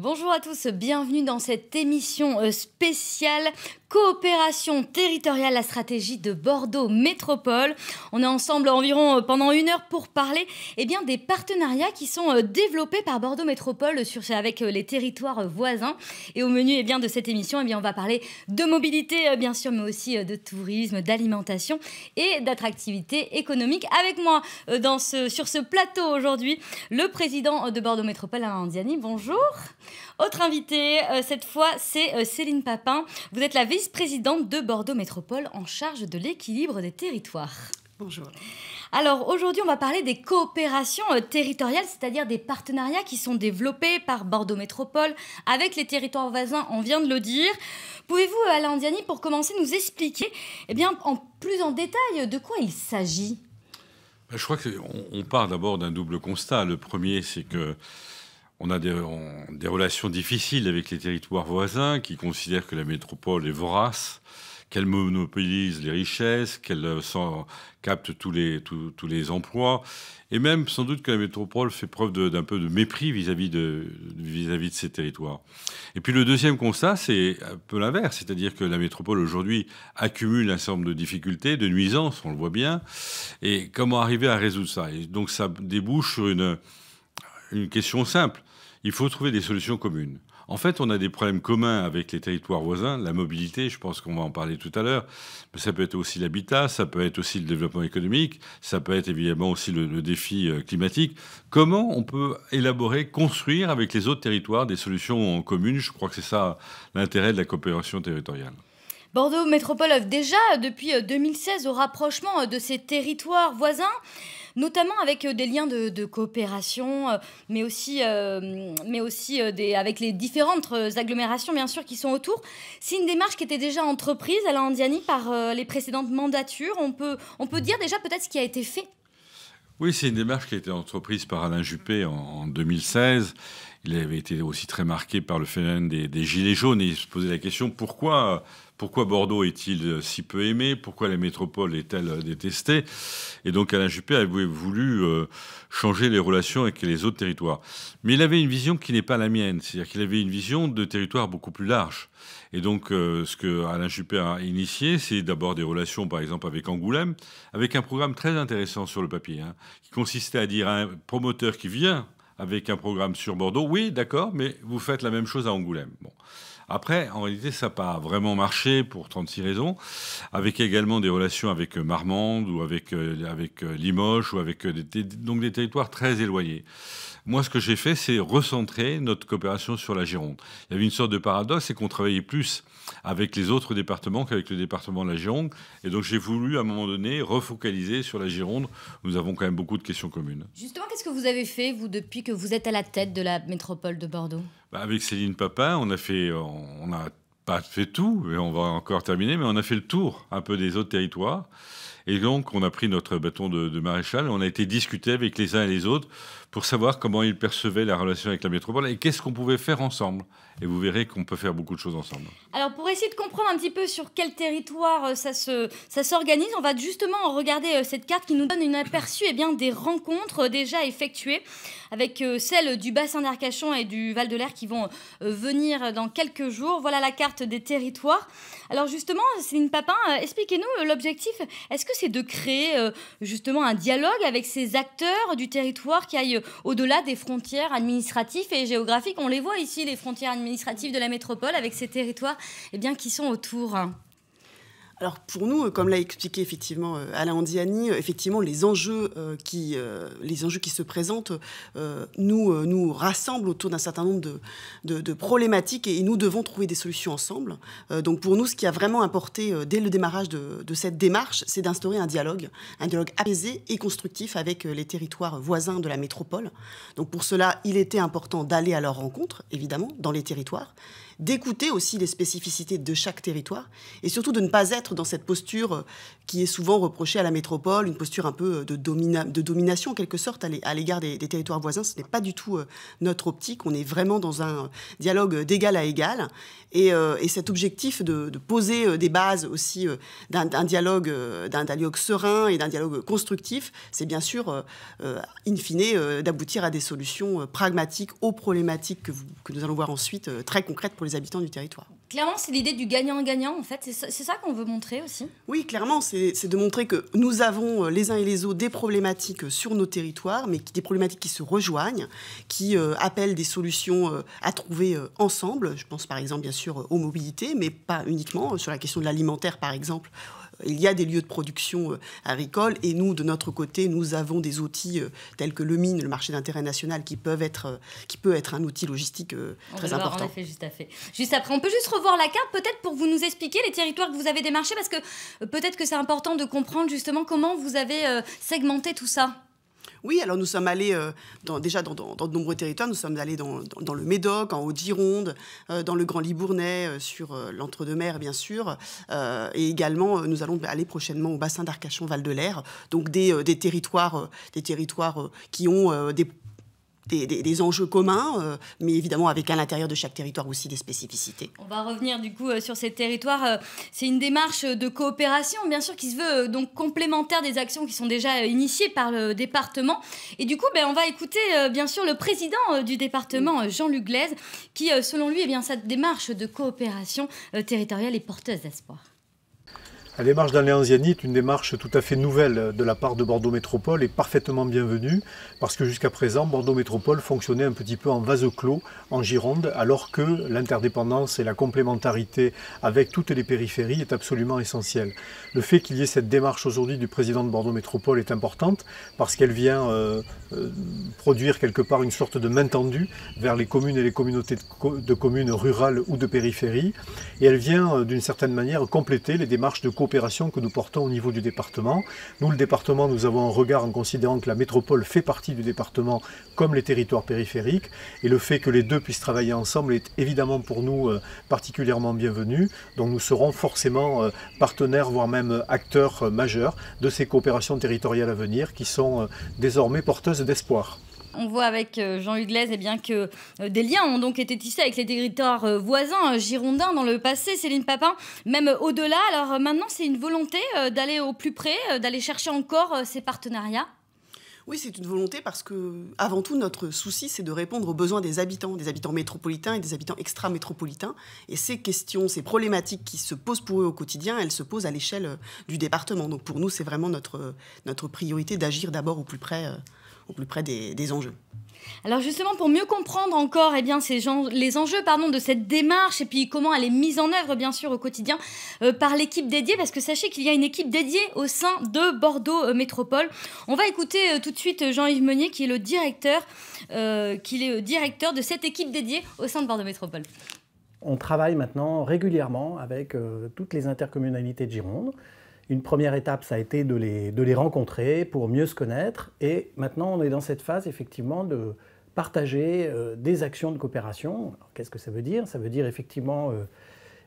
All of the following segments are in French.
Bonjour à tous, bienvenue dans cette émission spéciale Coopération territoriale, la stratégie de Bordeaux Métropole. On est ensemble environ pendant 1 heure pour parler des partenariats qui sont développés par Bordeaux Métropole avec les territoires voisins. Et au menu de cette émission, on va parler de mobilité bien sûr, mais aussi de tourisme, d'alimentation et d'attractivité économique. Avec moi sur ce plateau aujourd'hui, le président de Bordeaux Métropole, Alain Anziani. Bonjour. Autre invité, cette fois, c'est Céline Papin. Vous êtes la vice-présidente de Bordeaux Métropole en charge de l'équilibre des territoires. Bonjour. Alors aujourd'hui, on va parler des coopérations territoriales, c'est-à-dire des partenariats qui sont développés par Bordeaux Métropole avec les territoires voisins, on vient de le dire. Pouvez-vous, Alain Anziani, pour commencer, nous expliquer plus en détail de quoi il s'agit ? Je crois qu'on part d'abord d'un double constat. Le premier, c'est que on a des relations difficiles avec les territoires voisins qui considèrent que la métropole est vorace, qu'elle monopolise les richesses, qu'elle capte tous les emplois, et même sans doute que la métropole fait preuve d'un peu de mépris vis-à-vis de ces territoires. Et puis le deuxième constat, c'est un peu l'inverse, c'est-à-dire que la métropole aujourd'hui accumule un certain nombre de difficultés, de nuisances, on le voit bien, et comment arriver à résoudre ça ? Et donc ça débouche sur une question simple. Il faut trouver des solutions communes. En fait, on a des problèmes communs avec les territoires voisins. La mobilité, je pense qu'on va en parler tout à l'heure. Mais ça peut être aussi l'habitat, ça peut être aussi le développement économique, ça peut être évidemment aussi le défi climatique. Comment on peut élaborer, construire avec les autres territoires des solutions communes ? Je crois que c'est ça l'intérêt de la coopération territoriale. Bordeaux Métropole œuvre déjà depuis 2016 au rapprochement de ces territoires voisins, notamment avec des liens de coopération, mais aussi avec les différentes agglomérations, bien sûr, qui sont autour. C'est une démarche qui était déjà entreprise, Alain Anziani, par les précédentes mandatures. On peut dire déjà peut-être ce qui a été fait. Oui, c'est une démarche qui a été entreprise par Alain Juppé en 2016. Il avait été aussi très marqué par le phénomène des Gilets jaunes et il se posait la question pourquoi Bordeaux est-il si peu aimé ? Pourquoi la métropole est-elle détestée ? Et donc Alain Juppé avait voulu changer les relations avec les autres territoires. Mais il avait une vision qui n'est pas la mienne, c'est-à-dire qu'il avait une vision de territoire beaucoup plus large. Et donc ce que Alain Juppé a initié, c'est d'abord des relations par exemple avec Angoulême, avec un programme très intéressant sur le papier, qui consistait à dire à un promoteur qui vient avec un programme sur Bordeaux, oui, d'accord, mais vous faites la même chose à Angoulême. Bon. Après, en réalité, ça n'a pas vraiment marché pour 36 raisons, avec également des relations avec Marmande ou avec Limoges ou avec donc des territoires très éloignés. Moi, ce que j'ai fait, c'est recentrer notre coopération sur la Gironde. Il y avait une sorte de paradoxe, c'est qu'on travaillait plus avec les autres départements qu'avec le département de la Gironde. Et donc, j'ai voulu, à un moment donné, refocaliser sur la Gironde. Nous avons quand même beaucoup de questions communes. Justement, qu'est-ce que vous avez fait, vous, depuis que vous êtes à la tête de la métropole de Bordeaux ? Avec Céline Papin, on n'a pas fait tout, et on va encore terminer, mais on a fait le tour un peu des autres territoires. Et donc, on a pris notre bâton de maréchal et on a été discuter avec les uns et les autres pour savoir comment ils percevaient la relation avec la métropole et qu'est-ce qu'on pouvait faire ensemble. Et vous verrez qu'on peut faire beaucoup de choses ensemble. Alors, pour essayer de comprendre un petit peu sur quel territoire ça s'organise, on va justement regarder cette carte qui nous donne une aperçu des rencontres déjà effectuées avec celles du bassin d'Arcachon et du Val-de-Lair qui vont venir dans quelques jours. Voilà la carte des territoires. Alors justement, Céline Papin, expliquez-nous l'objectif. Est-ce que c'est de créer justement un dialogue avec ces acteurs du territoire qui aillent au-delà des frontières administratives et géographiques ? On les voit ici, les frontières administratives de la métropole, avec ces territoires qui sont autour. Alors pour nous, comme l'a expliqué effectivement Alain Anziani, effectivement les enjeux qui se présentent nous rassemblent autour d'un certain nombre de problématiques et nous devons trouver des solutions ensemble. Donc pour nous, ce qui a vraiment importé dès le démarrage de cette démarche, c'est d'instaurer un dialogue apaisé et constructif avec les territoires voisins de la métropole. Donc pour cela, il était important d'aller à leur rencontre, évidemment, dans les territoires, d'écouter aussi les spécificités de chaque territoire et surtout de ne pas être dans cette posture qui est souvent reprochée à la métropole, une posture un peu de domination en quelque sorte à l'égard des territoires voisins. Ce n'est pas du tout notre optique. On est vraiment dans un dialogue d'égal à égal et cet objectif de poser des bases aussi d'un dialogue serein et d'un dialogue constructif, c'est bien sûr, in fine, d'aboutir à des solutions pragmatiques aux problématiques que nous allons voir ensuite, très concrètes pour les habitants du territoire. Clairement, c'est l'idée du gagnant-gagnant, en fait. C'est ça qu'on veut montrer aussi. Oui, clairement, c'est de montrer que nous avons les uns et les autres des problématiques sur nos territoires, mais des problématiques qui se rejoignent, qui appellent des solutions à trouver ensemble. Je pense par exemple, bien sûr, aux mobilités, mais pas uniquement. Sur la question de l'alimentaire, par exemple, il y a des lieux de production agricole et nous, de notre côté, nous avons des outils tels que le MIN, le marché d'intérêt national, qui peut être un outil logistique très important. En effet, juste après. On peut juste revoir la carte peut-être pour vous nous expliquer les territoires que vous avez démarchés parce que peut-être que c'est important de comprendre justement comment vous avez segmenté tout ça. Oui, alors nous sommes allés déjà dans de nombreux territoires. Nous sommes allés dans le Médoc, en Haute-Gironde, dans le Grand Libournais, sur l'Entre-deux-Mers, bien sûr. Et également, nous allons aller prochainement au bassin d'Arcachon, Val-de-Lair. Donc des territoires qui ont des enjeux communs, mais évidemment avec à l'intérieur de chaque territoire aussi des spécificités. On va revenir du coup sur ces territoires. C'est une démarche de coopération, bien sûr, qui se veut donc complémentaire des actions qui sont déjà initiées par le département. Et du coup, on va écouter bien sûr le président du département, Jean-Luc Glaise, qui, selon lui, cette démarche de coopération territoriale est porteuse d'espoir. La démarche d'Allianz Ianni est une démarche tout à fait nouvelle de la part de Bordeaux Métropole et parfaitement bienvenue parce que jusqu'à présent, Bordeaux Métropole fonctionnait un petit peu en vase clos en Gironde alors que l'interdépendance et la complémentarité avec toutes les périphéries est absolument essentielle. Le fait qu'il y ait cette démarche aujourd'hui du président de Bordeaux Métropole est importante parce qu'elle vient produire quelque part une sorte de main tendue vers les communes et les communautés de communes rurales ou de périphérie et elle vient d'une certaine manière compléter les démarches de coopération que nous portons au niveau du département. Nous, le département, nous avons un regard en considérant que la métropole fait partie du département comme les territoires périphériques et le fait que les deux puissent travailler ensemble est évidemment pour nous particulièrement bienvenu. Donc nous serons forcément partenaires, voire même acteurs majeurs de ces coopérations territoriales à venir qui sont désormais porteuses d'espoir. On voit avec Jean-Luc Glaise que des liens ont donc été tissés avec les territoires voisins girondins dans le passé. Céline Papin, même au-delà. Alors maintenant, c'est une volonté d'aller au plus près, d'aller chercher encore ces partenariats. Oui, c'est une volonté parce que, avant tout, notre souci, c'est de répondre aux besoins des habitants métropolitains et des habitants extra-métropolitains. Et ces questions, ces problématiques qui se posent pour eux au quotidien, elles se posent à l'échelle du département. Donc pour nous, c'est vraiment notre priorité d'agir d'abord au plus près des enjeux. Alors justement, pour mieux comprendre encore les enjeux de cette démarche et puis comment elle est mise en œuvre bien sûr au quotidien par l'équipe dédiée, parce que sachez qu'il y a une équipe dédiée au sein de Bordeaux Métropole. On va écouter tout de suite Jean-Yves Meunier qui est le directeur de cette équipe dédiée au sein de Bordeaux Métropole. On travaille maintenant régulièrement avec toutes les intercommunalités de Gironde. Une première étape, ça a été de les rencontrer pour mieux se connaître. Et maintenant, on est dans cette phase, effectivement, de partager des actions de coopération. Qu'est-ce que ça veut dire? Ça veut dire, effectivement,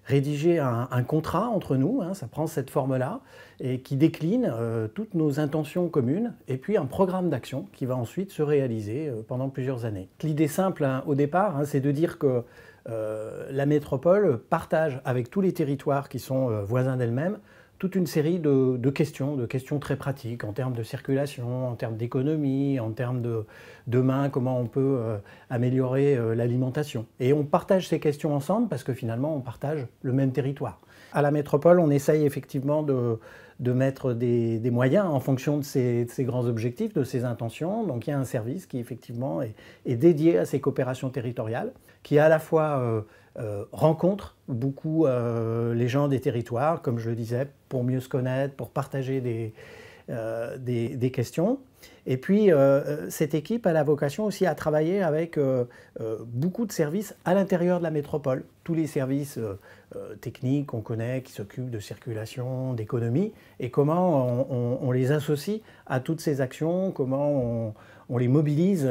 rédiger un contrat entre nous, ça prend cette forme-là, et qui décline toutes nos intentions communes, et puis un programme d'action qui va ensuite se réaliser pendant plusieurs années. L'idée simple, au départ, c'est de dire que la métropole partage avec tous les territoires qui sont voisins d'elle-même toute une série de questions très pratiques en termes de circulation, en termes d'économie, en termes de demain, comment on peut améliorer l'alimentation. Et on partage ces questions ensemble parce que finalement, on partage le même territoire. À la métropole, on essaye effectivement de mettre des moyens en fonction de ces grands objectifs, de ces intentions. Donc il y a un service qui effectivement est dédié à ces coopérations territoriales, qui à la fois rencontre beaucoup les gens des territoires, comme je le disais, pour mieux se connaître, pour partager des questions. Et puis, cette équipe a la vocation aussi à travailler avec beaucoup de services à l'intérieur de la métropole. Tous les services techniques qu'on connaît, qui s'occupent de circulation, d'économie, et comment on les associe à toutes ces actions, comment on les mobilise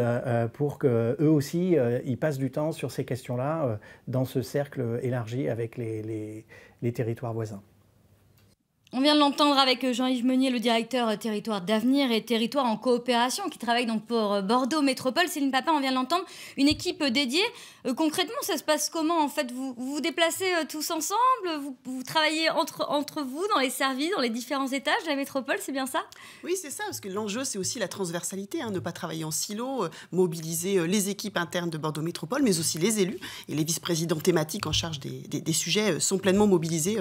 pour qu'eux aussi, ils passent du temps sur ces questions-là dans ce cercle élargi avec les territoires voisins. On vient de l'entendre avec Jean-Yves Meunier, le directeur territoire d'avenir et territoire en coopération, qui travaille donc pour Bordeaux Métropole. Céline Papin, on vient de l'entendre, une équipe dédiée. Concrètement, ça se passe comment en fait? Vous vous déplacez tous ensemble, vous travaillez entre vous dans les services, dans les différents étages de la métropole, c'est bien ça? Oui, c'est ça, parce que l'enjeu, c'est aussi la transversalité, ne pas travailler en silo, mobiliser les équipes internes de Bordeaux Métropole, mais aussi les élus et les vice-présidents thématiques en charge des sujets sont pleinement mobilisés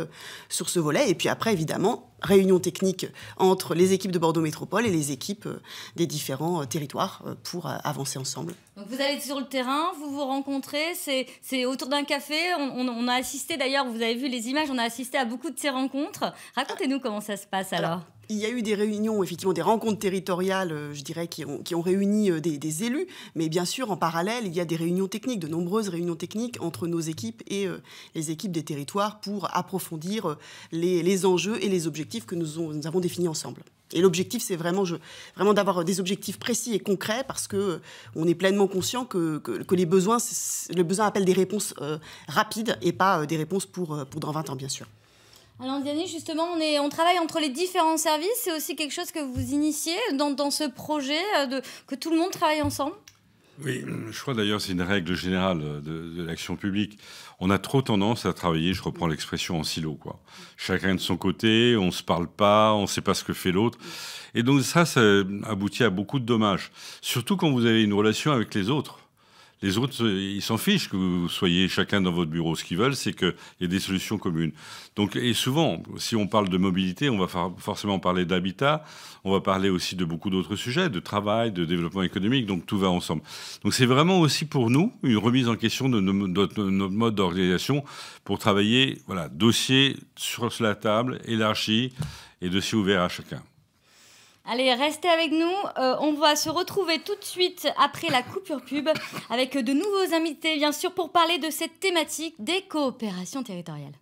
sur ce volet. Et puis après, évidemment, réunion technique entre les équipes de Bordeaux Métropole et les équipes des différents territoires pour avancer ensemble. Donc vous allez sur le terrain, vous vous rencontrez, c'est autour d'un café. On a assisté d'ailleurs, vous avez vu les images, on a assisté à beaucoup de ces rencontres. Racontez-nous comment ça se passe alors. Il y a eu des réunions, effectivement, des rencontres territoriales, je dirais, qui ont réuni des élus. Mais bien sûr, en parallèle, il y a des réunions techniques, de nombreuses réunions techniques entre nos équipes et les équipes des territoires pour approfondir les enjeux et les objectifs que nous avons définis ensemble. Et l'objectif, c'est vraiment d'avoir des objectifs précis et concrets parce qu'on est pleinement conscient que le besoin appelle des réponses rapides et pas des réponses pour dans 20 ans, bien sûr. Alors Diane, justement, on travaille entre les différents services. C'est aussi quelque chose que vous initiez dans ce projet, que tout le monde travaille ensemble? Oui, je crois d'ailleurs c'est une règle générale de l'action publique. On a trop tendance à travailler, je reprends l'expression, en silo, quoi. Chacun de son côté, on ne se parle pas, on ne sait pas ce que fait l'autre. Et donc ça aboutit à beaucoup de dommages. Surtout quand vous avez une relation avec les autres. Les autres, ils s'en fichent que vous soyez chacun dans votre bureau. Ce qu'ils veulent, c'est qu'il y ait des solutions communes. Donc, et souvent, si on parle de mobilité, on va forcément parler d'habitat, on va parler aussi de beaucoup d'autres sujets, de travail, de développement économique, donc tout va ensemble. Donc c'est vraiment aussi pour nous une remise en question de notre mode d'organisation pour travailler, voilà, dossier sur la table, élargi et dossier ouvert à chacun. Allez, restez avec nous. On va se retrouver tout de suite après la coupure pub avec de nouveaux invités, bien sûr, pour parler de cette thématique des coopérations territoriales.